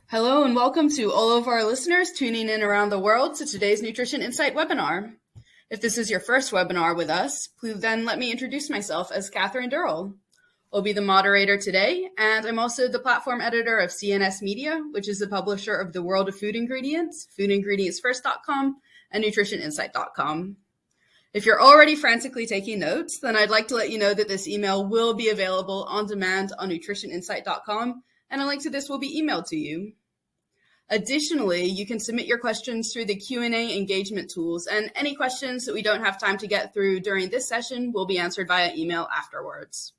Hello and welcome to all of our listeners tuning in around the world to today's Nutrition Insight webinar. If this is your first webinar with us, please then let me introduce myself as Catherine Durrell. I'll be the moderator today, and I'm also the platform editor of CNS Media, which is the publisher of The World of Food Ingredients, foodingredientsfirst.com, and nutritioninsight.com. If you're already frantically taking notes, then I'd like to let you know that this email will be available on demand on nutritioninsight.com, and a link to this will be emailed to you. Additionally, you can submit your questions through the Q&A engagement tools, and any questions that we don't have time to get through during this session will be answered via email afterwards.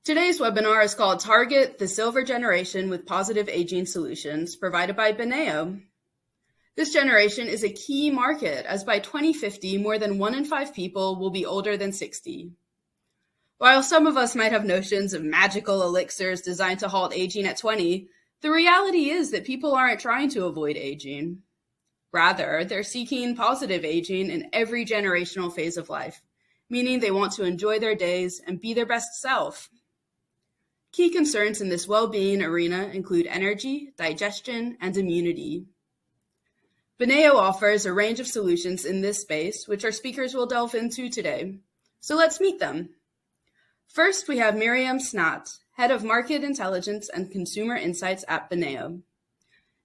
Today's webinar is called Target the Silver Generation with Positive Aging Solutions, provided by BENEO. This generation is a key market, as by 2050, more than 1 in 5 people will be older than 60. While some of us might have notions of magical elixirs designed to halt aging at 20, the reality is that people aren't trying to avoid aging. Rather, they're seeking positive aging in every generational phase of life, meaning they want to enjoy their days and be their best self. Key concerns in this well-being arena include energy, digestion, and immunity. BENEO offers a range of solutions in this space, which our speakers will delve into today. So let's meet them. First, we have Miriam Snat, Head of Market Intelligence and Consumer Insights at BENEO.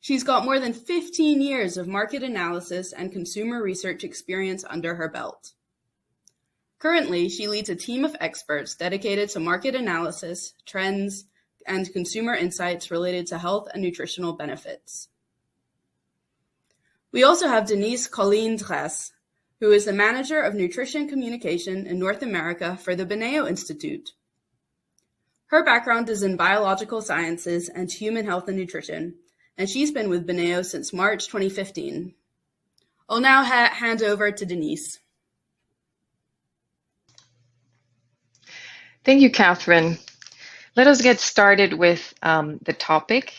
She's got more than 15 years of market analysis and consumer research experience under her belt. Currently, she leads a team of experts dedicated to market analysis, trends, and consumer insights related to health and nutritional benefits. We also have Denise Colleen-Dress, who is the Manager of Nutrition Communication in North America for the BENEO Institute. Her background is in biological sciences and human health and nutrition, and she's been with BENEO since March 2015. I'll now hand over to Denise. Thank you, Catherine. Let us get started with the topic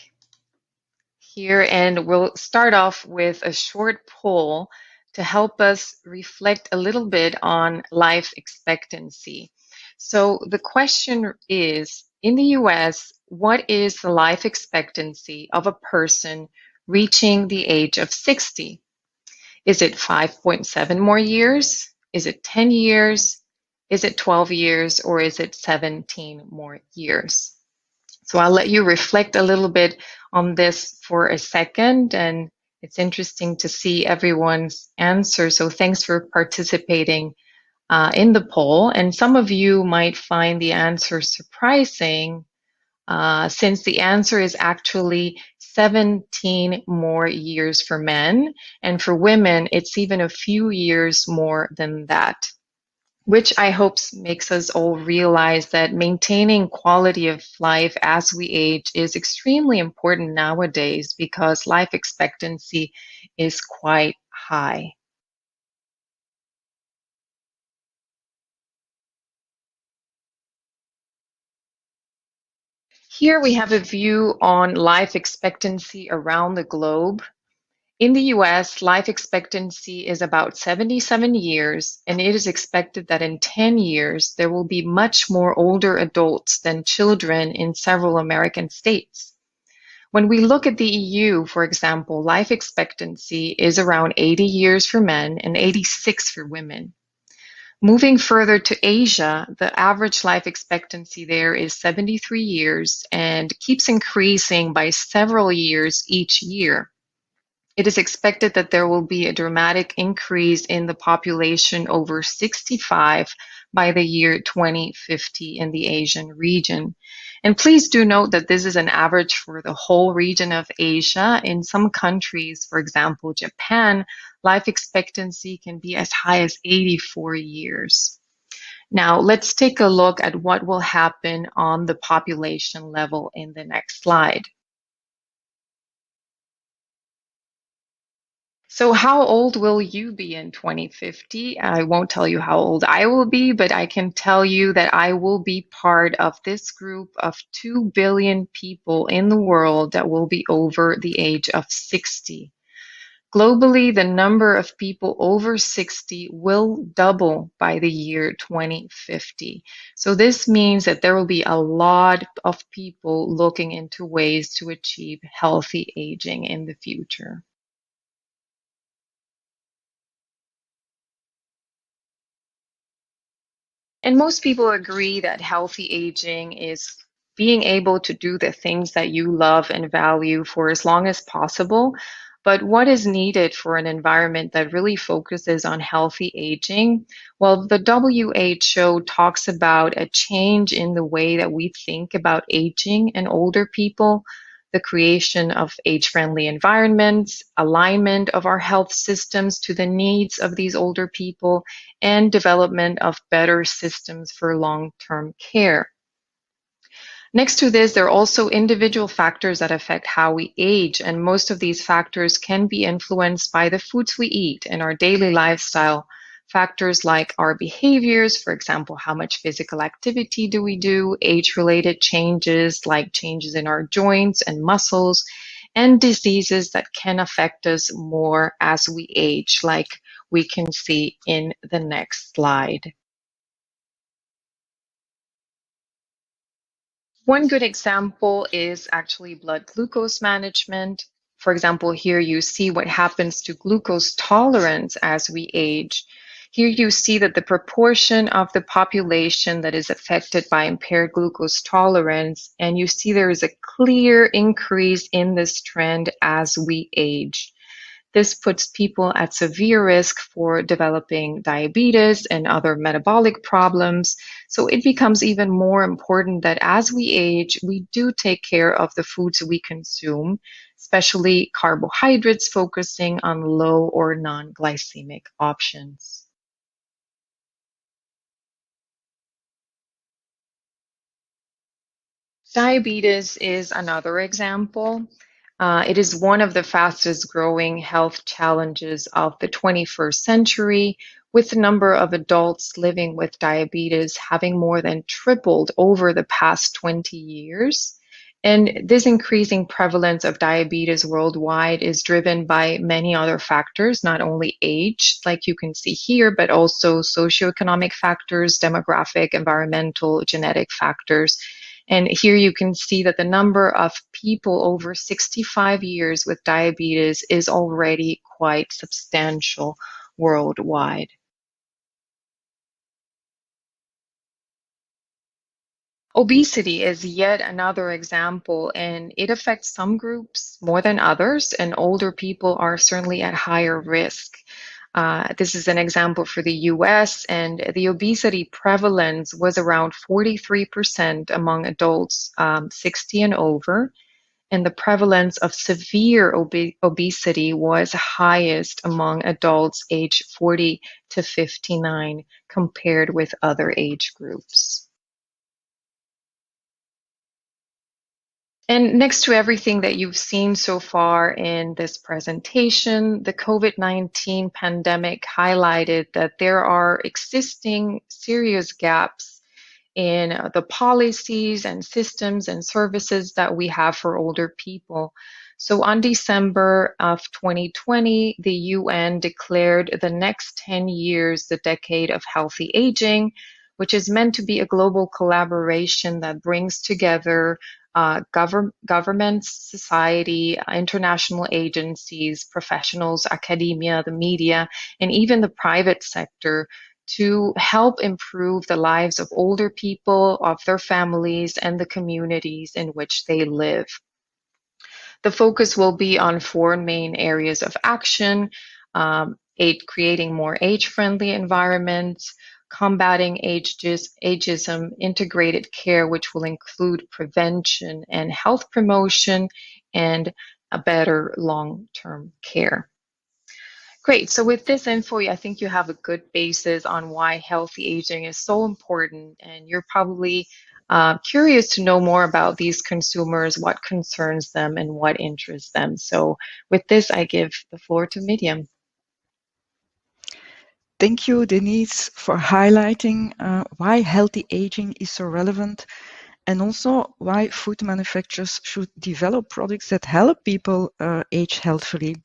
here, and we'll start off with a short poll to help us reflect a little bit on life expectancy. So the question is, in the US, what is the life expectancy of a person reaching the age of 60? Is it 5.7 more years? Is it 10 years? Is it 12 years, or is it 17 more years? So I'll let you reflect a little bit on this for a second, and it's interesting to see everyone's answer. So thanks for participating in the poll. And some of you might find the answer surprising, since the answer is actually 17 more years for men, and for women, it's even a few years more than that, which I hope makes us all realize that maintaining quality of life as we age is extremely important nowadays because life expectancy is quite high. Here we have a view on life expectancy around the globe. In the US, life expectancy is about 77 years, and it is expected that in 10 years, there will be much more older adults than children in several American states. When we look at the EU, for example, life expectancy is around 80 years for men and 86 for women. Moving further to Asia, the average life expectancy there is 73 years and keeps increasing by several years each year. It is expected that there will be a dramatic increase in the population over 65 by the year 2050 in the Asian region. And please do note that this is an average for the whole region of Asia. In some countries, for example, Japan, life expectancy can be as high as 84 years. Now, let's take a look at what will happen on the population level in the next slide. So how old will you be in 2050? I won't tell you how old I will be, but I can tell you that I will be part of this group of 2 billion people in the world that will be over the age of 60. Globally, the number of people over 60 will double by the year 2050. So this means that there will be a lot of people looking into ways to achieve healthy aging in the future. And most people agree that healthy aging is being able to do the things that you love and value for as long as possible. But what is needed for an environment that really focuses on healthy aging? Well, the WHO talks about a change in the way that we think about aging and older people, the creation of age-friendly environments, alignment of our health systems to the needs of these older people, and development of better systems for long-term care. Next to this, there are also individual factors that affect how we age, and most of these factors can be influenced by the foods we eat and our daily lifestyle. Factors like our behaviors, for example, how much physical activity do we do, age-related changes like changes in our joints and muscles, and diseases that can affect us more as we age, like we can see in the next slide. One good example is actually blood glucose management. For example, here you see what happens to glucose tolerance as we age. Here you see that the proportion of the population that is affected by impaired glucose tolerance, and you see there is a clear increase in this trend as we age. This puts people at severe risk for developing diabetes and other metabolic problems. So it becomes even more important that as we age, we do take care of the foods we consume, especially carbohydrates, focusing on low or non-glycemic options. Diabetes is another example. It is one of the fastest growing health challenges of the 21st century, with the number of adults living with diabetes having more than tripled over the past 20 years. And this increasing prevalence of diabetes worldwide is driven by many other factors, not only age, like you can see here, but also socioeconomic factors, demographic, environmental, genetic factors. And here you can see that the number of people over 65 years with diabetes is already quite substantial worldwide. Obesity is yet another example, and it affects some groups more than others, and older people are certainly at higher risk. This is an example for the US, and the obesity prevalence was around 43% among adults 60 and over, and the prevalence of severe obesity was highest among adults aged 40 to 59 compared with other age groups. And next to everything that you've seen so far in this presentation, the COVID-19 pandemic highlighted that there are existing serious gaps in the policies and systems and services that we have for older people. So on December of 2020, the UN declared the next 10 years the decade of healthy aging, which is meant to be a global collaboration that brings together governments, society, international agencies, professionals, academia, the media, and even the private sector to help improve the lives of older people, of their families, and the communities in which they live. The focus will be on four main areas of action: creating more age-friendly environments, combating ageism, integrated care, which will include prevention and health promotion, and a better long-term care. Great. So with this info, I think you have a good basis on why healthy aging is so important, and you're probably curious to know more about these consumers, what concerns them, and what interests them. So with this, I give the floor to Miriam. Thank you, Denise, for highlighting why healthy aging is so relevant and also why food manufacturers should develop products that help people age healthfully.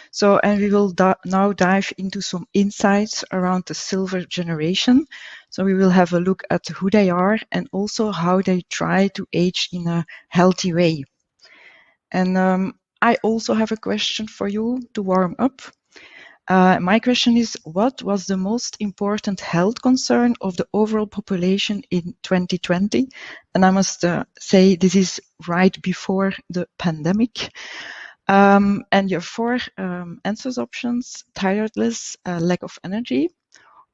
So, and we will now dive into some insights around the silver generation. So we will have a look at who they are and also how they try to age in a healthy way. And I also have a question for you to warm up. My question is, what was the most important health concern of the overall population in 2020? And I must say this is right before the pandemic. And your four answers options: tiredness, lack of energy,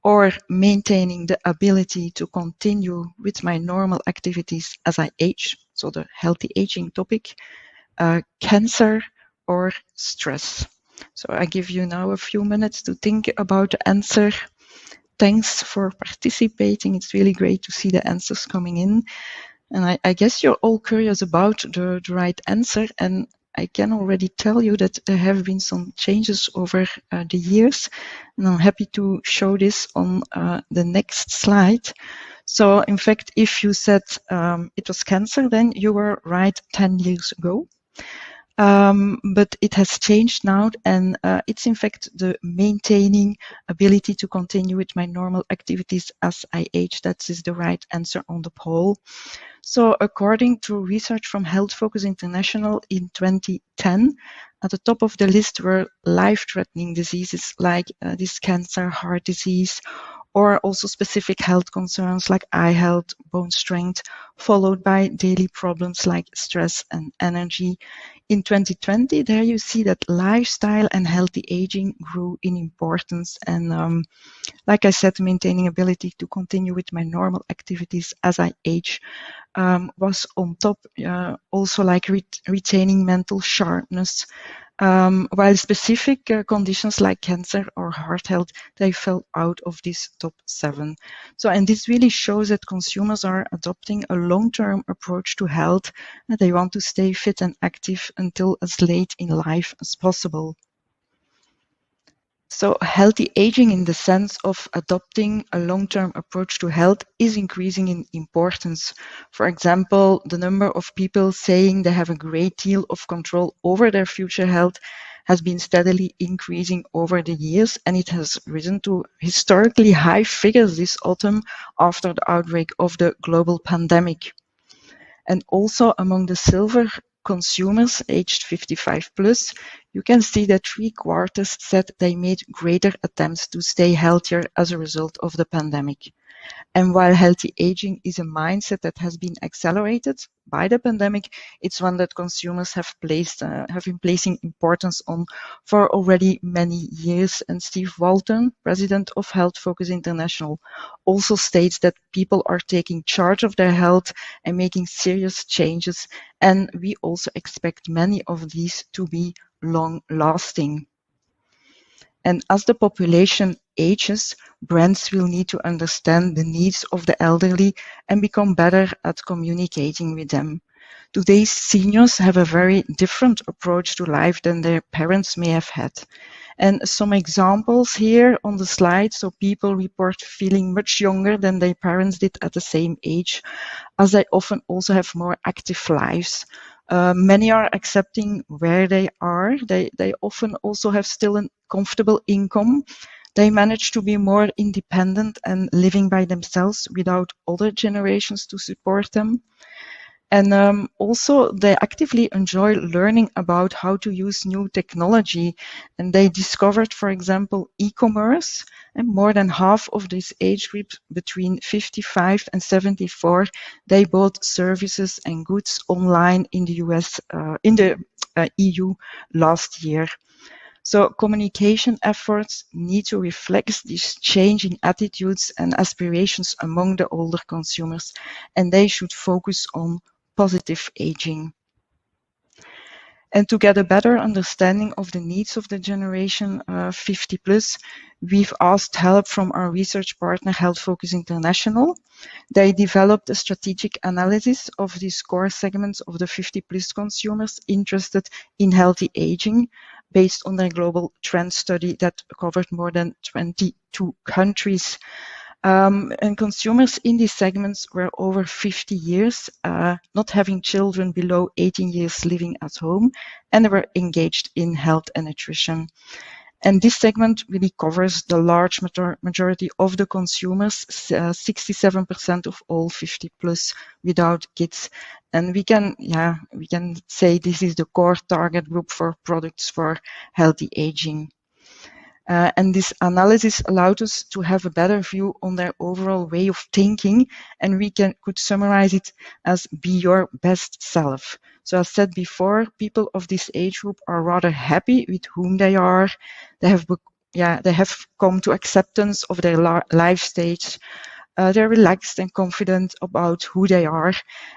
or maintaining the ability to continue with my normal activities as I age, so the healthy aging topic, cancer, or stress. So I give you now a few minutes to think about the answer. Thanks for participating. It's really great to see the answers coming in. And I guess you're all curious about the right answer. And I can already tell you that there have been some changes over the years. And I'm happy to show this on the next slide. So in fact, if you said it was cancer, then you were right 10 years ago. But it has changed now, and it's in fact the maintaining ability to continue with my normal activities as I age. That is the right answer on the poll. So according to research from Health Focus International in 2010, at the top of the list were life-threatening diseases like this cancer, heart disease, or also specific health concerns like eye health, bone strength, followed by daily problems like stress and energy. In 2020, there you see that lifestyle and healthy aging grew in importance. And like I said, maintaining ability to continue with my normal activities as I age was on top, also like retaining mental sharpness, while specific conditions like cancer or heart health, they fell out of this top 7. So, and this really shows that consumers are adopting a long-term approach to health, and they want to stay fit and active until as late in life as possible. So healthy aging in the sense of adopting a long-term approach to health is increasing in importance. For example, the number of people saying they have a great deal of control over their future health has been steadily increasing over the years, and it has risen to historically high figures this autumn after the outbreak of the global pandemic. And also among the silver consumers aged 55 plus, you can see that 3/4 said they made greater attempts to stay healthier as a result of the pandemic. And while healthy aging is a mindset that has been accelerated by the pandemic, it's one that consumers have been placing importance on for already many years. And Steve Walton, president of Health Focus International, also states that people are taking charge of their health and making serious changes. And we also expect many of these to be long-lasting. And as the population ages, brands will need to understand the needs of the elderly and become better at communicating with them. Today's seniors have a very different approach to life than their parents may have had. And some examples here on the slide. So people report feeling much younger than their parents did at the same age, as they often also have more active lives. Many are accepting where they are. They often also have still a comfortable income. They manage to be more independent and living by themselves without other generations to support them. And also they actively enjoy learning about how to use new technology. And they discovered, for example, e-commerce, and more than half of this age group between 55 and 74, they bought services and goods online in the US, in the EU last year. So communication efforts need to reflect these changing attitudes and aspirations among the older consumers, and they should focus on positive aging. And to get a better understanding of the needs of the generation 50 plus, we've asked help from our research partner, Health Focus International. They developed a strategic analysis of these core segments of the 50 plus consumers interested in healthy aging based on their global trend study that covered more than 22 countries. And consumers in these segments were over 50 years, not having children below 18 years living at home, and they were engaged in health and nutrition. And this segment really covers the large majority of the consumers, 67% of all 50 plus without kids. And we can say this is the core target group for products for healthy aging. And this analysis allowed us to have a better view on their overall way of thinking, and we could summarize it as be your best self. So as said before, people of this age group are rather happy with whom they are. They have come to acceptance of their life stage. They're relaxed and confident about who they are.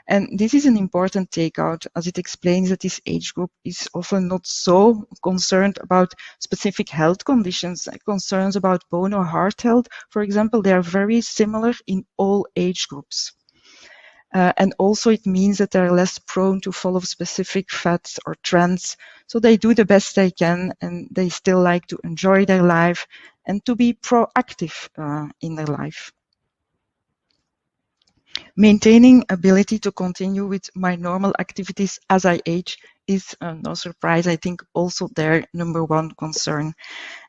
And this is an important takeout, as it explains that this age group is often not so concerned about specific health conditions. Concerns about bone or heart health, for example, they are very similar in all age groups. And also it means that they're less prone to follow specific fads or trends. So they do the best they can, and they still like to enjoy their life and to be proactive in their life. Maintaining ability to continue with my normal activities as I age is no surprise, I think, also their number one concern.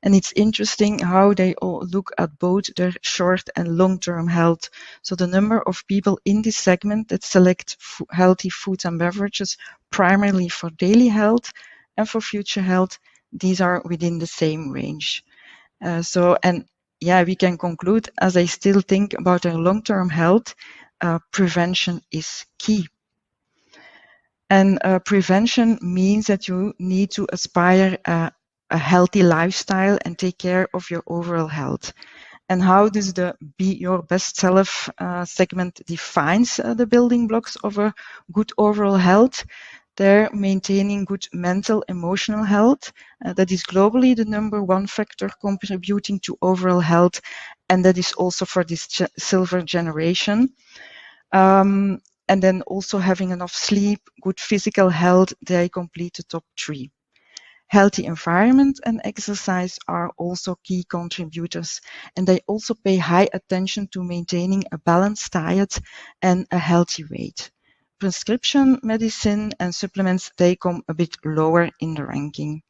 And it's interesting how they all look at both their short and long-term health. So the number of people in this segment that select healthy foods and beverages primarily for daily health and for future health, these are within the same range. We can conclude, as I still think about their long-term health, prevention is key. And prevention means that you need to aspire a healthy lifestyle and take care of your overall health. And how does the Be Your Best Self segment defines the building blocks of a good overall health? They're maintaining good mental, emotional health. That is globally the number one factor contributing to overall health. And that is also for this silver generation. And then also having enough sleep, good physical health, they complete the top three. Healthy environment and exercise are also key contributors, and they also pay high attention to maintaining a balanced diet and a healthy weight. Prescription medicine and supplements, they come a bit lower in the ranking.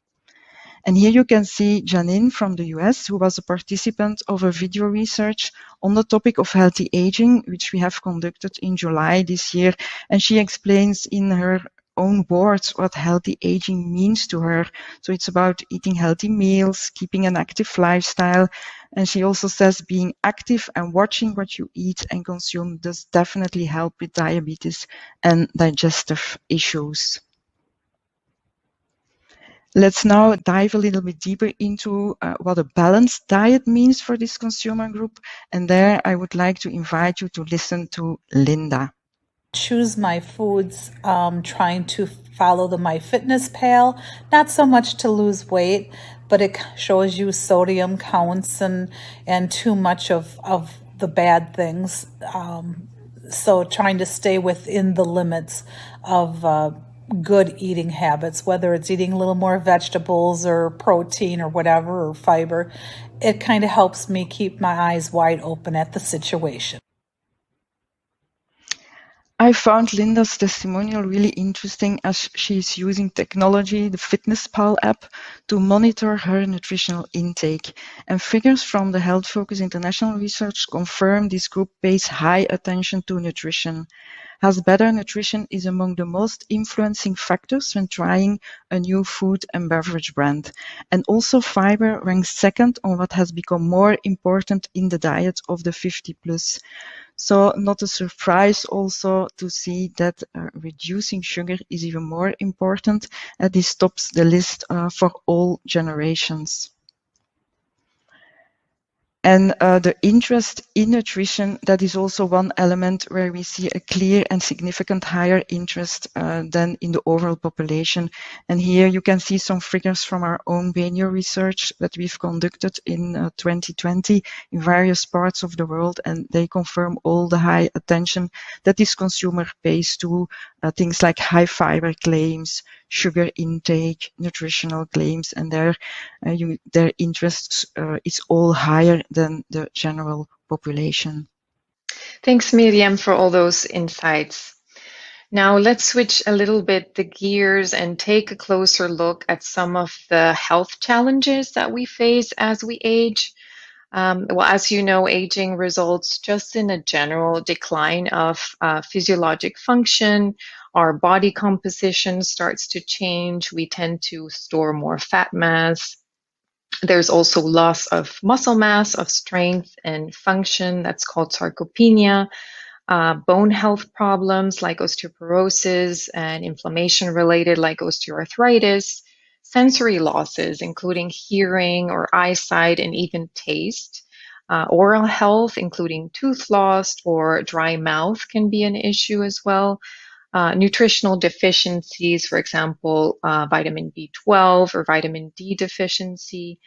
And here you can see Janine from the US, who was a participant of a video research on the topic of healthy aging, which we have conducted in July this year. And she explains in her own words what healthy aging means to her. So it's about eating healthy meals, keeping an active lifestyle. And she also says being active and watching what you eat and consume does definitely help with diabetes and digestive issues. Let's now dive a little bit deeper into what a balanced diet means for this consumer group. And there I would like to invite you to listen to Linda. Choose my foods, trying to follow the MyFitnessPal, not so much to lose weight, but it shows you sodium counts and too much of the bad things. So trying to stay within the limits of good eating habits, whether it's eating a little more vegetables or protein or whatever, or fiber, it kind of helps me keep my eyes wide open at the situation. I found Linda's testimonial really interesting as she's using technology, the FitnessPal app, to monitor her nutritional intake. And figures from the Health Focus International research confirm this group pays high attention to nutrition. As better nutrition is among the most influencing factors when trying a new food and beverage brand. And also fiber ranks second on what has become more important in the diet of the 50 plus. So not a surprise also to see that reducing sugar is even more important. This tops the list for all generations. And the interest in nutrition, that is also one element where we see a clear and significant higher interest than in the overall population. And here you can see some figures from our own BENEO research that we've conducted in 2020 in various parts of the world, and they confirm all the high attention that this consumer pays to things like high fiber claims, sugar intake, nutritional claims, and their interest is all higher than the general population. Thanks, Miriam, for all those insights. Now let's switch a little bit the gears and take a closer look at some of the health challenges that we face as we age. Well, as you know, aging results just in a general decline of physiologic function. Our body composition starts to change. We tend to store more fat mass. There's also loss of muscle mass, of strength and function. That's called sarcopenia. Bone health problems like osteoporosis and inflammation related like osteoarthritis. Sensory losses, including hearing or eyesight and even taste. Oral health, including tooth loss or dry mouth, can be an issue as well. Nutritional deficiencies, for example, vitamin B12 or vitamin D deficiency.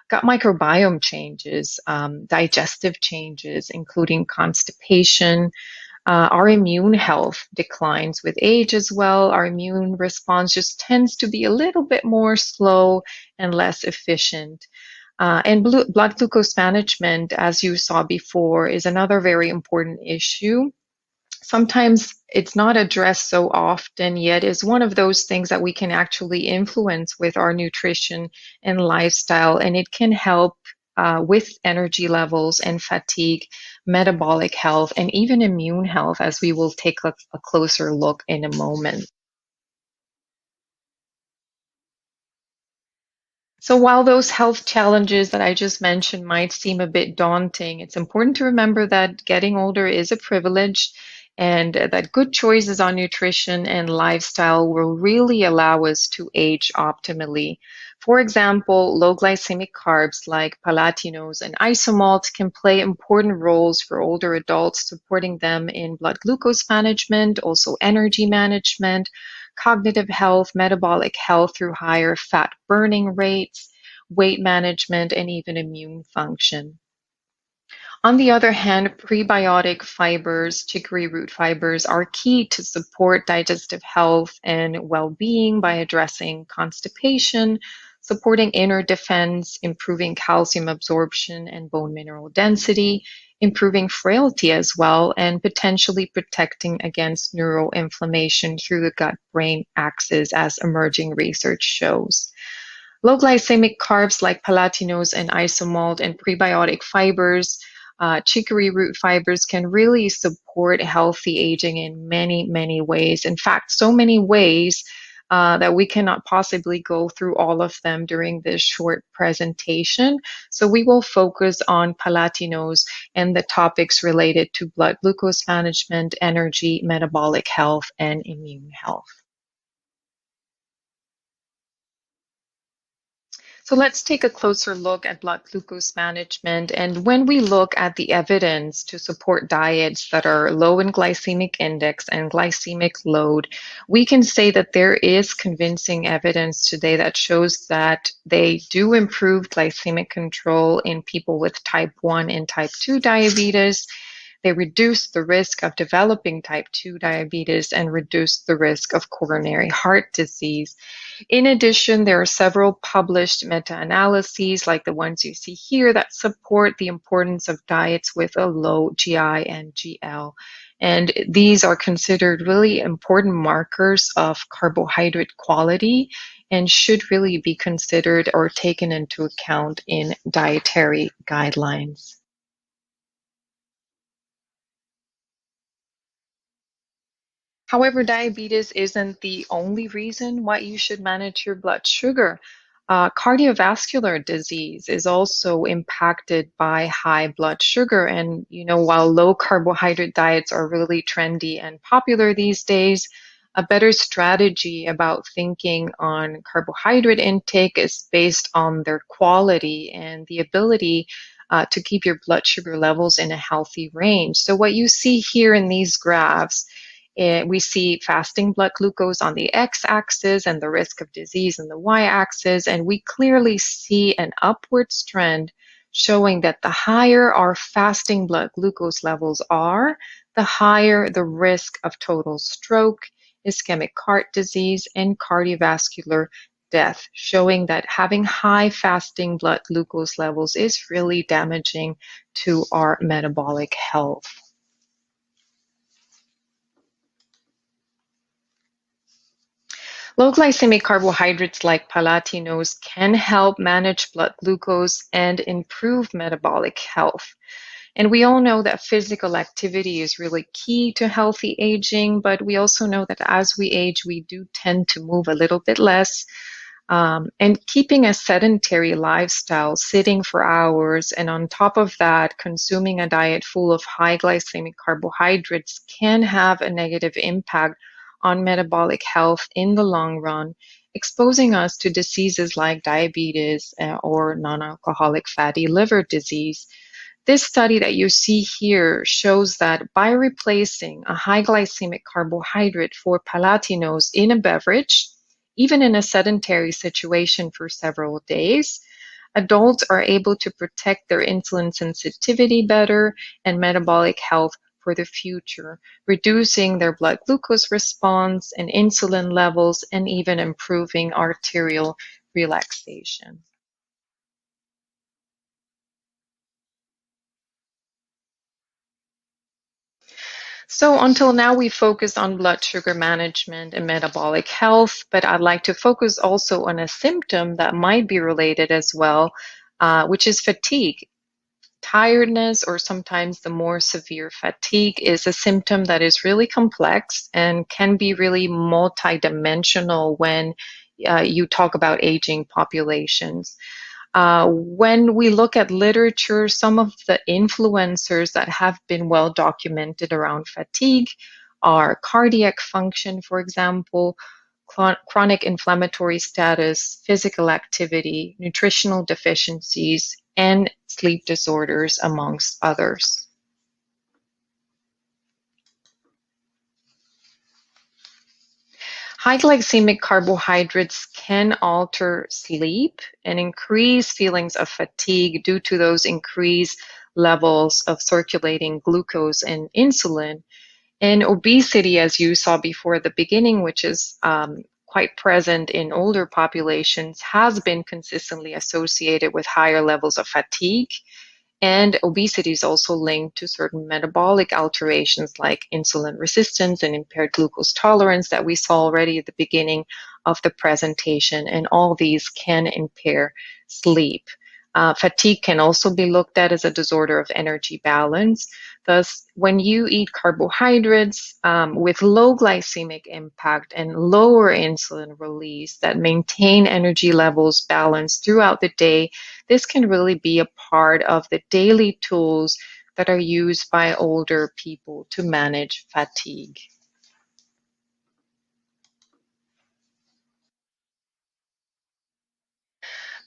Gut microbiome changes, digestive changes, including constipation. Our immune health declines with age as well. Our immune response just tends to be a little bit more slow and less efficient. And blood glucose management, as you saw before, is another very important issue. Sometimes it's not addressed so often, yet is one of those things that we can actually influence with our nutrition and lifestyle, and it can help with energy levels and fatigue, metabolic health, and even immune health, as we will take a closer look in a moment. So while those health challenges that I just mentioned might seem a bit daunting, it's important to remember that getting older is a privilege and that good choices on nutrition and lifestyle will really allow us to age optimally. For example, low glycemic carbs like Palatinose and isomalt can play important roles for older adults, supporting them in blood glucose management, also energy management, cognitive health, metabolic health through higher fat burning rates, weight management, and even immune function. On the other hand, prebiotic fibers, chicory root fibers, are key to support digestive health and well-being by addressing constipation, supporting inner defense, improving calcium absorption and bone mineral density, improving frailty as well, and potentially protecting against neuroinflammation through the gut-brain axis, as emerging research shows. Low glycemic carbs like Palatinose and isomalt and prebiotic fibers, chicory root fibers can really support healthy aging in many, many ways. In fact, so many ways that we cannot possibly go through all of them during this short presentation. So we will focus on Palatinose and the topics related to blood glucose management, energy, metabolic health, and immune health. So let's take a closer look at blood glucose management. And when we look at the evidence to support diets that are low in glycemic index and glycemic load, we can say that there is convincing evidence today that shows that they do improve glycemic control in people with type 1 and type 2 diabetes. They reduce the risk of developing type 2 diabetes and reduce the risk of coronary heart disease. In addition, there are several published meta-analyses like the ones you see here that support the importance of diets with a low GI and GL. And these are considered really important markers of carbohydrate quality and should really be considered or taken into account in dietary guidelines. However, diabetes isn't the only reason why you should manage your blood sugar. Cardiovascular disease is also impacted by high blood sugar. And, while low carbohydrate diets are really trendy and popular these days, a better strategy about thinking on carbohydrate intake is based on their quality and the ability to keep your blood sugar levels in a healthy range. So what you see here in these graphs, we see fasting blood glucose on the x-axis and the risk of disease on the y-axis, and we clearly see an upwards trend showing that the higher our fasting blood glucose levels are, the higher the risk of total stroke, ischemic heart disease, and cardiovascular death, showing that having high fasting blood glucose levels is really damaging to our metabolic health. Low glycemic carbohydrates like Palatinose can help manage blood glucose and improve metabolic health. And we all know that physical activity is really key to healthy aging, but we also know that as we age, we do tend to move a little bit less. And keeping a sedentary lifestyle, sitting for hours, and on top of that, consuming a diet full of high glycemic carbohydrates can have a negative impact on metabolic health in the long run, exposing us to diseases like diabetes or non-alcoholic fatty liver disease. This study that you see here shows that by replacing a high glycemic carbohydrate for Palatinose in a beverage, even in a sedentary situation for several days, adults are able to protect their insulin sensitivity better and metabolic health for the future, reducing their blood glucose response and insulin levels, and even improving arterial relaxation. So until now, we focused on blood sugar management and metabolic health, but I'd like to focus also on a symptom that might be related as well, which is fatigue. Tiredness, or sometimes the more severe fatigue, is a symptom that is really complex and can be really multidimensional when you talk about aging populations. When we look at literature, some of the influencers that have been well documented around fatigue are cardiac function, for example, chronic inflammatory status, physical activity, nutritional deficiencies, and sleep disorders, amongst others. High glycemic carbohydrates can alter sleep and increase feelings of fatigue due to those increased levels of circulating glucose and insulin. And obesity, as you saw before at the beginning, which is quite present in older populations, has been consistently associated with higher levels of fatigue. And obesity is also linked to certain metabolic alterations like insulin resistance and impaired glucose tolerance that we saw already at the beginning of the presentation. And all these can impair sleep. Fatigue can also be looked at as a disorder of energy balance. Thus, when you eat carbohydrates with low glycemic impact and lower insulin release that maintain energy levels balanced throughout the day, this can really be a part of the daily tools that are used by older people to manage fatigue.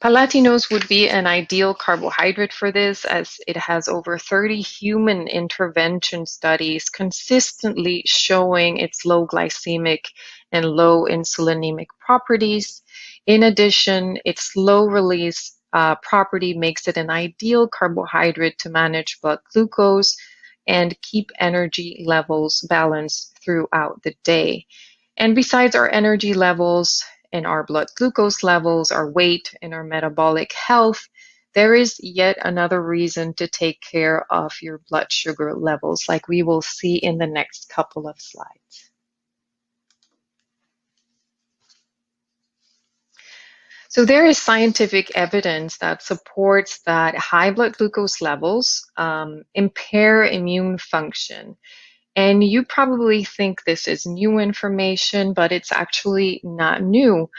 Palatinose would be an ideal carbohydrate for this, as it has over 30 human intervention studies consistently showing its low glycemic and low insulinemic properties. In addition, its low release property makes it an ideal carbohydrate to manage blood glucose and keep energy levels balanced throughout the day. And besides our energy levels and our blood glucose levels, our weight, and our metabolic health, there is yet another reason to take care of your blood sugar levels, like we will see in the next couple of slides. So there is scientific evidence that supports that high blood glucose levels impair immune function. And you probably think this is new information, but it's actually not new.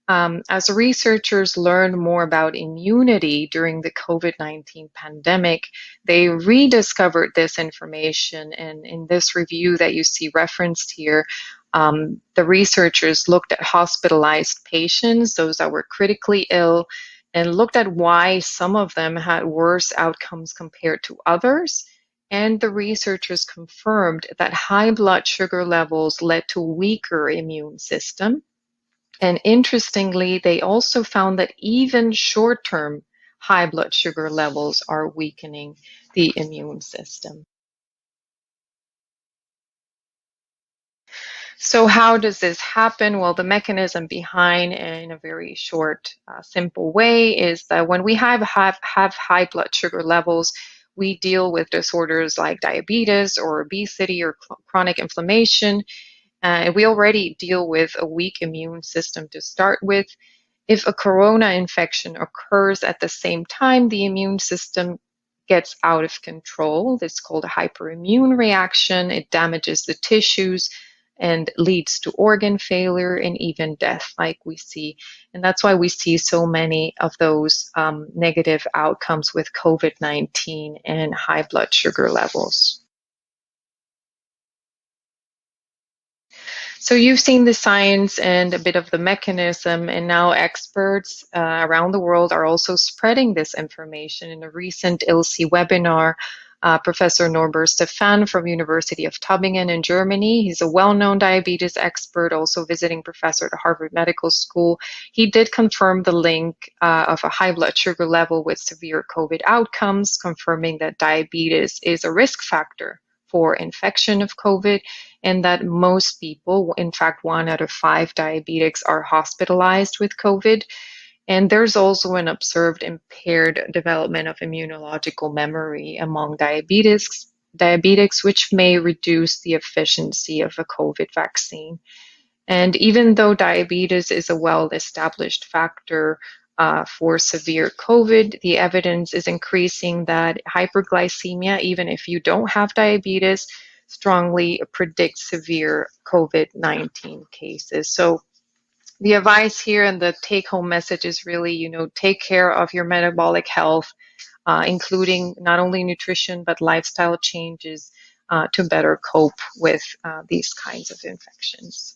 As researchers learned more about immunity during the COVID-19 pandemic, they rediscovered this information. And in this review that you see referenced here, the researchers looked at hospitalized patients, those that were critically ill, and looked at why some of them had worse outcomes compared to others. And the researchers confirmed that high blood sugar levels led to a weaker immune system. And interestingly, they also found that even short-term high blood sugar levels are weakening the immune system. So how does this happen? Well, the mechanism behind, in a very short, simple way, is that when we have high blood sugar levels, we deal with disorders like diabetes or obesity or chronic inflammation. We already deal with a weak immune system to start with. If a corona infection occurs at the same time, the immune system gets out of control. It's called a hyperimmune reaction. It damages the tissues and leads to organ failure and even death, like we see. And that's why we see so many of those negative outcomes with COVID-19 and high blood sugar levels. So you've seen the science and a bit of the mechanism, and now experts around the world are also spreading this information. In a recent ILSI webinar, Professor Norbert Stephan from University of Tübingen in Germany, he's a well-known diabetes expert, also visiting professor at Harvard Medical School. He did confirm the link of a high blood sugar level with severe COVID outcomes, confirming that diabetes is a risk factor for infection of COVID, and that most people, in fact, 1 out of 5 diabetics, are hospitalized with COVID. And there's also an observed impaired development of immunological memory among diabetics, which may reduce the efficiency of a COVID vaccine. And even though diabetes is a well-established factor for severe COVID, the evidence is increasing that hyperglycemia, even if you don't have diabetes, strongly predicts severe COVID-19 cases. So the advice here and the take-home message is really, take care of your metabolic health, including not only nutrition, but lifestyle changes to better cope with these kinds of infections.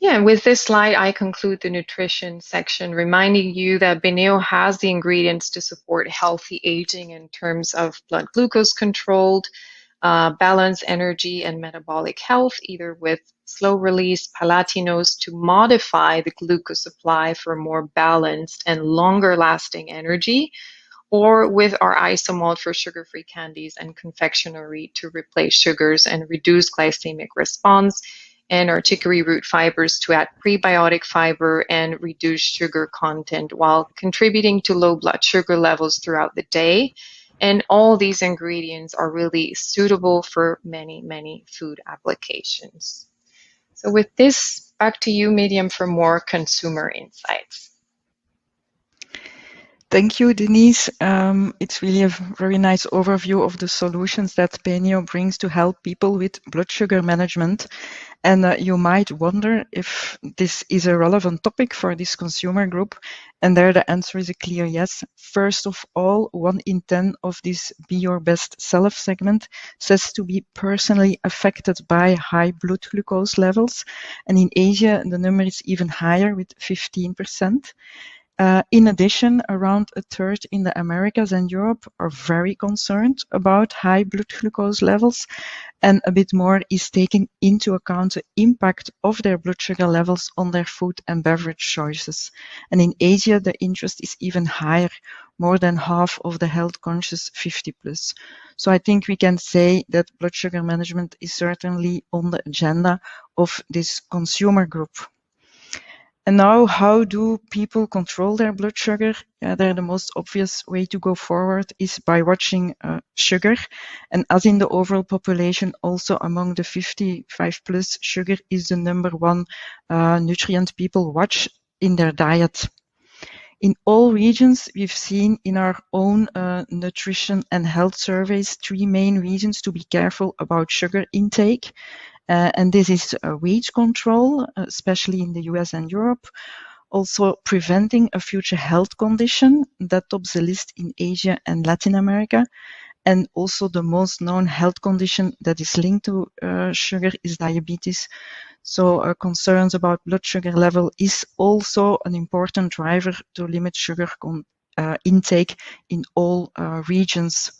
Yeah, and with this slide, I conclude the nutrition section, reminding you that BENEO has the ingredients to support healthy aging in terms of blood glucose controlled, balanced energy and metabolic health, either with slow release Palatinose to modify the glucose supply for more balanced and longer lasting energy, or with our isomalt for sugar-free candies and confectionery to replace sugars and reduce glycemic response, and our chicory root fibers to add prebiotic fiber and reduce sugar content while contributing to low blood sugar levels throughout the day. And all these ingredients are really suitable for many, many food applications. So with this, back to you, Miriam, for more consumer insights. Thank you, Denise. It's really a very nice overview of the solutions that BENEO brings to help people with blood sugar management. And you might wonder if this is a relevant topic for this consumer group. And there the answer is a clear yes. First of all, 1 in 10 of this Be Your Best Self segment says to be personally affected by high blood glucose levels. And in Asia, the number is even higher with 15%. In addition, around a third in the Americas and Europe are very concerned about high blood glucose levels, and a bit more is taken into account the impact of their blood sugar levels on their food and beverage choices. And in Asia, the interest is even higher, more than half of the health conscious 50+. So I think we can say that blood sugar management is certainly on the agenda of this consumer group. And now, how do people control their blood sugar? The most obvious way to go forward is by watching sugar. And as in the overall population, also among the 55+, sugar is the number 1 nutrient people watch in their diet. In all regions, we've seen in our own nutrition and health surveys 3 main reasons to be careful about sugar intake. And this is weight control, especially in the US and Europe. Also preventing a future health condition that tops the list in Asia and Latin America. And also the most known health condition that is linked to sugar is diabetes. So concerns about blood sugar level is also an important driver to limit sugar intake in all regions.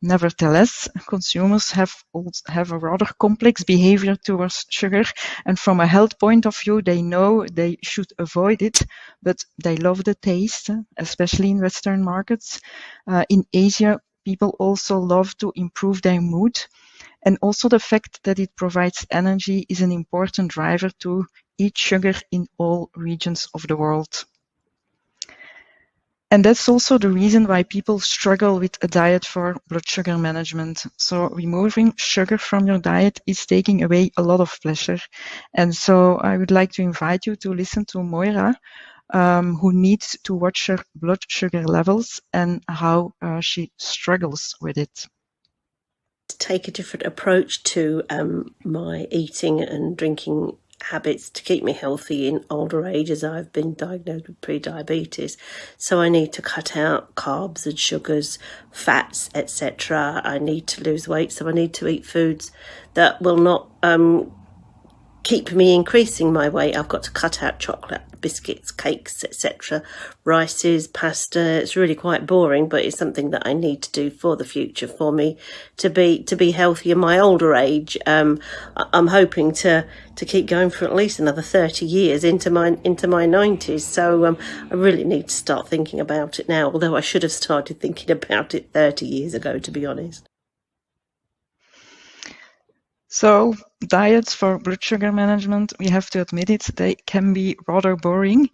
Nevertheless, consumers have a rather complex behavior towards sugar, and from a health point of view, they know they should avoid it, but they love the taste, especially in Western markets. In Asia, People also love to improve their mood. And also the fact that it provides energy is an important driver to eat sugar in all regions of the world. And that's also the reason why people struggle with a diet for blood sugar management. So removing sugar from your diet is taking away a lot of pleasure. And so I would like to invite you to listen to Moira, who needs to watch her blood sugar levels and how she struggles with it. To take a different approach to my eating and drinking habits to keep me healthy in older age, as I've been diagnosed with pre-diabetes. So I need to cut out carbs and sugars, fats, etc. I need to lose weight, so I need to eat foods that will not keep me increasing my weight. I've got to cut out chocolate, biscuits, cakes, etc. Rices, pasta. It's really quite boring, but it's something that I need to do for the future, for me to be healthy in my older age. I'm hoping to keep going for at least another 30 years into my 90s. So I really need to start thinking about it now, although I should have started thinking about it 30 years ago, to be honest. So diets for blood sugar management, we have to admit it, they can be rather boring,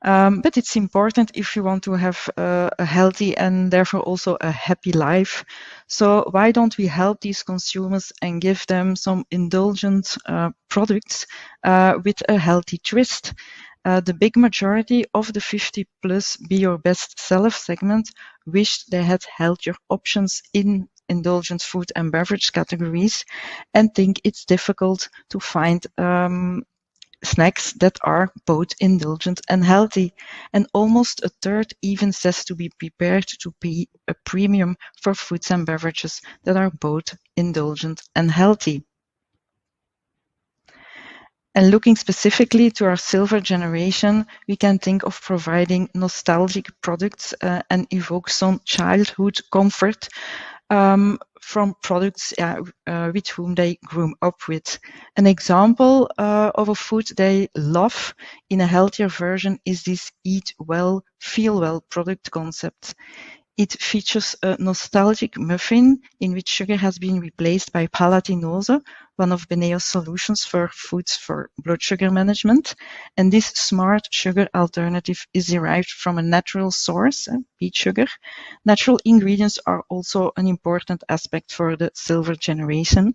but it's important if you want to have a healthy and therefore also a happy life. So why don't we help these consumers and give them some indulgent products with a healthy twist? The big majority of the 50 plus Be Your Best Self segment wished they had healthier options in indulgent food and beverage categories and think it's difficult to find snacks that are both indulgent and healthy. And almost a third even says to be prepared to pay a premium for foods and beverages that are both indulgent and healthy. And looking specifically to our silver generation, we can think of providing nostalgic products and evoke some childhood comfort from products with whom they grew up with. An example of a food they love in a healthier version is this Eat Well, Feel Well product concept. It features a nostalgic muffin in which sugar has been replaced by Palatinose, one of BENEO's solutions for foods for blood sugar management. And this smart sugar alternative is derived from a natural source, beet sugar. Natural ingredients are also an important aspect for the silver generation.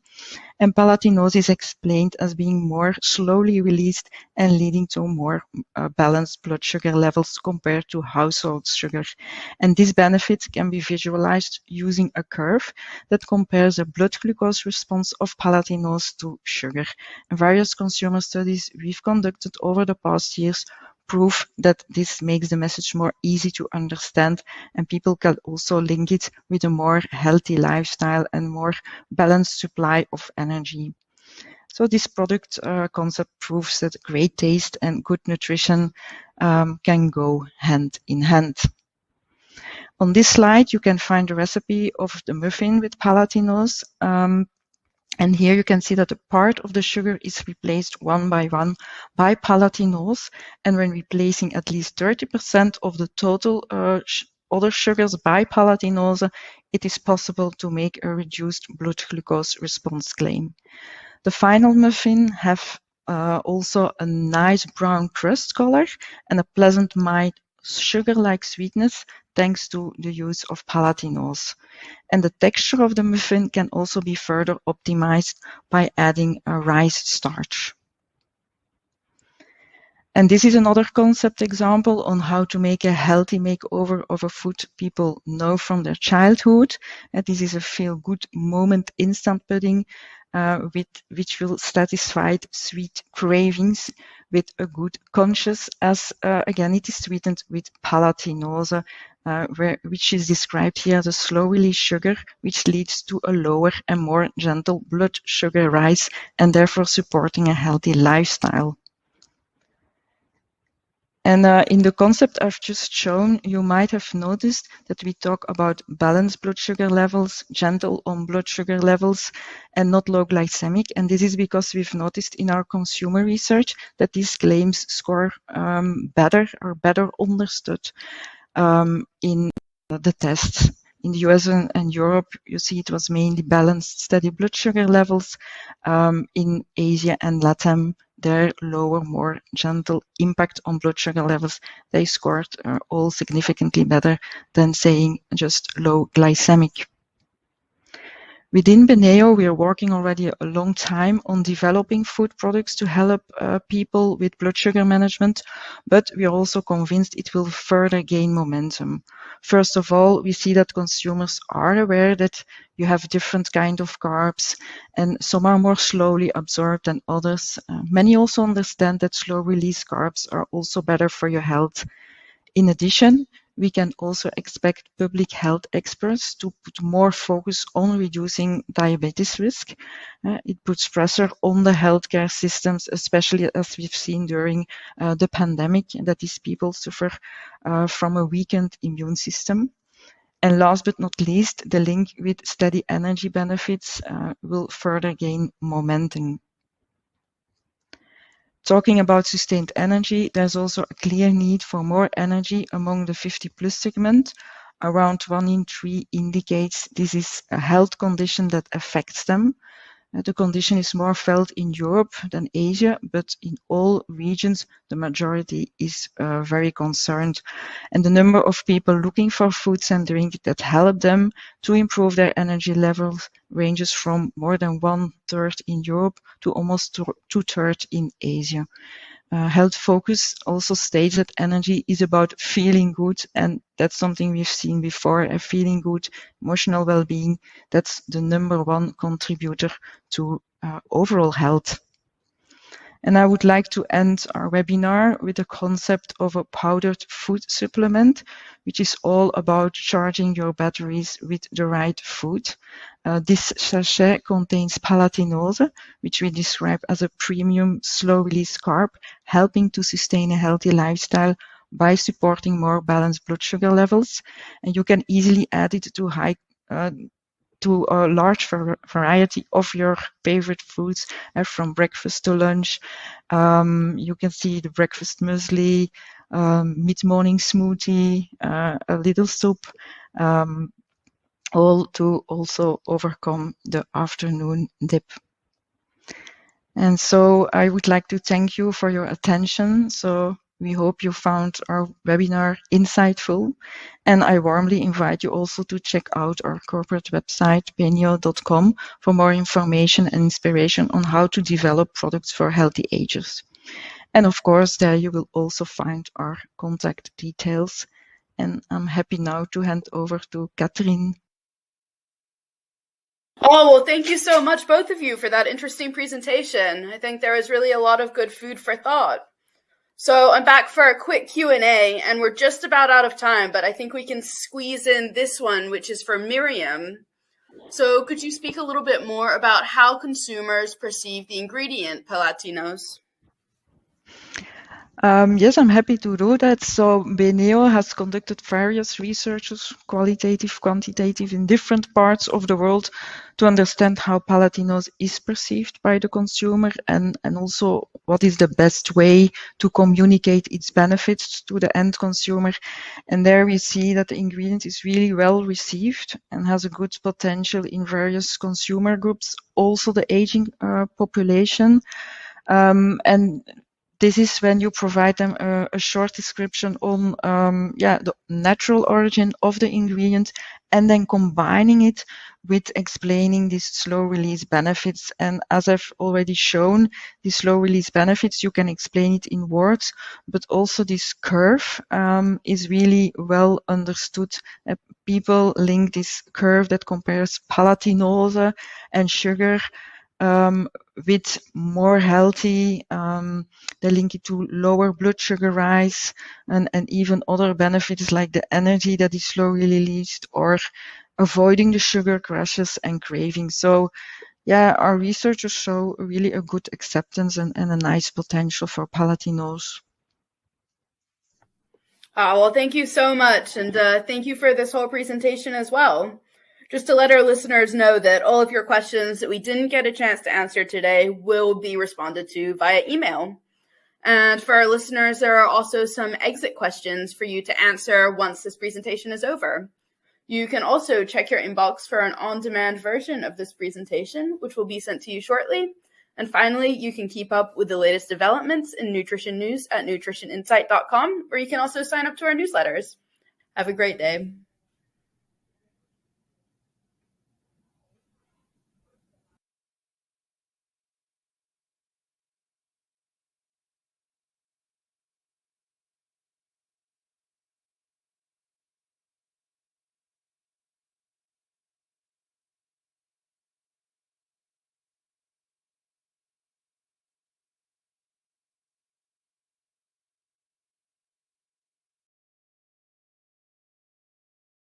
And Palatinose is explained as being more slowly released and leading to more balanced blood sugar levels compared to household sugar. And this benefit can be visualized using a curve that compares the blood glucose response of Palatinose to sugar. And various consumer studies we've conducted over the past years prove that this makes the message more easy to understand, and people can also link it with a more healthy lifestyle and more balanced supply of energy. So this product concept proves that great taste and good nutrition can go hand in hand. On this slide, you can find the recipe of the muffin with Palatinose. And here you can see that a part of the sugar is replaced one by one by Palatinose. And when replacing at least 30% of the total other sugars by Palatinose, it is possible to make a reduced blood glucose response claim. The final muffin have also a nice brown crust color and a pleasant mild sugar-like sweetness thanks to the use of Palatinose. And the texture of the muffin can also be further optimized by adding a rice starch. And this is another concept example on how to make a healthy makeover of a food people know from their childhood. And this is a feel-good moment instant pudding which will satisfy sweet cravings with a good conscience, as again it is sweetened with Palatinose, which is described here as a slow release sugar, which leads to a lower and more gentle blood sugar rise and therefore supporting a healthy lifestyle. And in the concept I've just shown, you might have noticed that we talk about balanced blood sugar levels, gentle on blood sugar levels, and not low glycemic. And this is because we've noticed in our consumer research that these claims score better or better understood in the tests. In the US and Europe, you see it was mainly balanced steady blood sugar levels. In Asia and Latam, their lower, more gentle impact on blood sugar levels, they scored all significantly better than saying just low glycemic. Within BENEO, we are working already a long time on developing food products to help people with blood sugar management, but we are also convinced it will further gain momentum. First of all, we see that consumers are aware that you have different kind of carbs, and some are more slowly absorbed than others. Many also understand that slow-release carbs are also better for your health. In addition, we can also expect public health experts to put more focus on reducing diabetes risk. It puts pressure on the healthcare systems, especially as we've seen during the pandemic, that these people suffer from a weakened immune system. And last but not least, the link with steady energy benefits will further gain momentum. Talking about sustained energy, there's also a clear need for more energy among the 50+ segment. Around 1 in 3 indicates this is a health condition that affects them. The condition is more felt in Europe than Asia, but in all regions, the majority is very concerned. And the number of people looking for foods and drinks that help them to improve their energy levels ranges from more than 1/3 in Europe to almost 2/3 in Asia. Health Focus also states that energy is about feeling good, and that's something we've seen before. Feeling good, emotional well-being, that's the #1 contributor to overall health. And I would like to end our webinar with the concept of a powdered food supplement, which is all about charging your batteries with the right food. This sachet contains Palatinose, which we describe as a premium slow-release carb, helping to sustain a healthy lifestyle by supporting more balanced blood sugar levels. And you can easily add it to a large variety of your favorite foods, from breakfast to lunch. You can see the breakfast muesli, mid-morning smoothie, a little soup, all to also overcome the afternoon dip. And so I would like to thank you for your attention. So we hope you found our webinar insightful, and I warmly invite you also to check out our corporate website, beneo.com, for more information and inspiration on how to develop products for healthy agers. And of course, there you will also find our contact details. And I'm happy now to hand over to Catherine. Oh, well, thank you so much, both of you, for that interesting presentation. I think there was really a lot of good food for thought. So I'm back for a quick Q&A, and we're just about out of time, but I think we can squeeze in this one, which is for Miriam. So could you speak a little bit more about how consumers perceive the ingredient Palatinose? Yes, I'm happy to do that. So BENEO has conducted various researches, qualitative, quantitative, in different parts of the world to understand how Palatinose is perceived by the consumer, and also what is the best way to communicate its benefits to the end consumer. And there we see that the ingredient is really well received and has a good potential in various consumer groups, also the aging population. And this is when you provide them a short description on the natural origin of the ingredient, and then combining it with explaining these slow release benefits. And as I've already shown, these slow release benefits, you can explain it in words, but also this curve is really well understood. People link this curve that compares Palatinose and sugar with more healthy, they link it to lower blood sugar rise and even other benefits like the energy that is slowly released, or avoiding the sugar crashes and cravings. So yeah, our researchers show really a good acceptance and a nice potential for Palatinose. Well, thank you so much, and thank you for this whole presentation as well. Just to let our listeners know that all of your questions that we didn't get a chance to answer today will be responded to via email. And for our listeners, there are also some exit questions for you to answer once this presentation is over. You can also check your inbox for an on-demand version of this presentation, which will be sent to you shortly. And finally, you can keep up with the latest developments in nutrition news at nutritioninsight.com, where you can also sign up to our newsletters. Have a great day.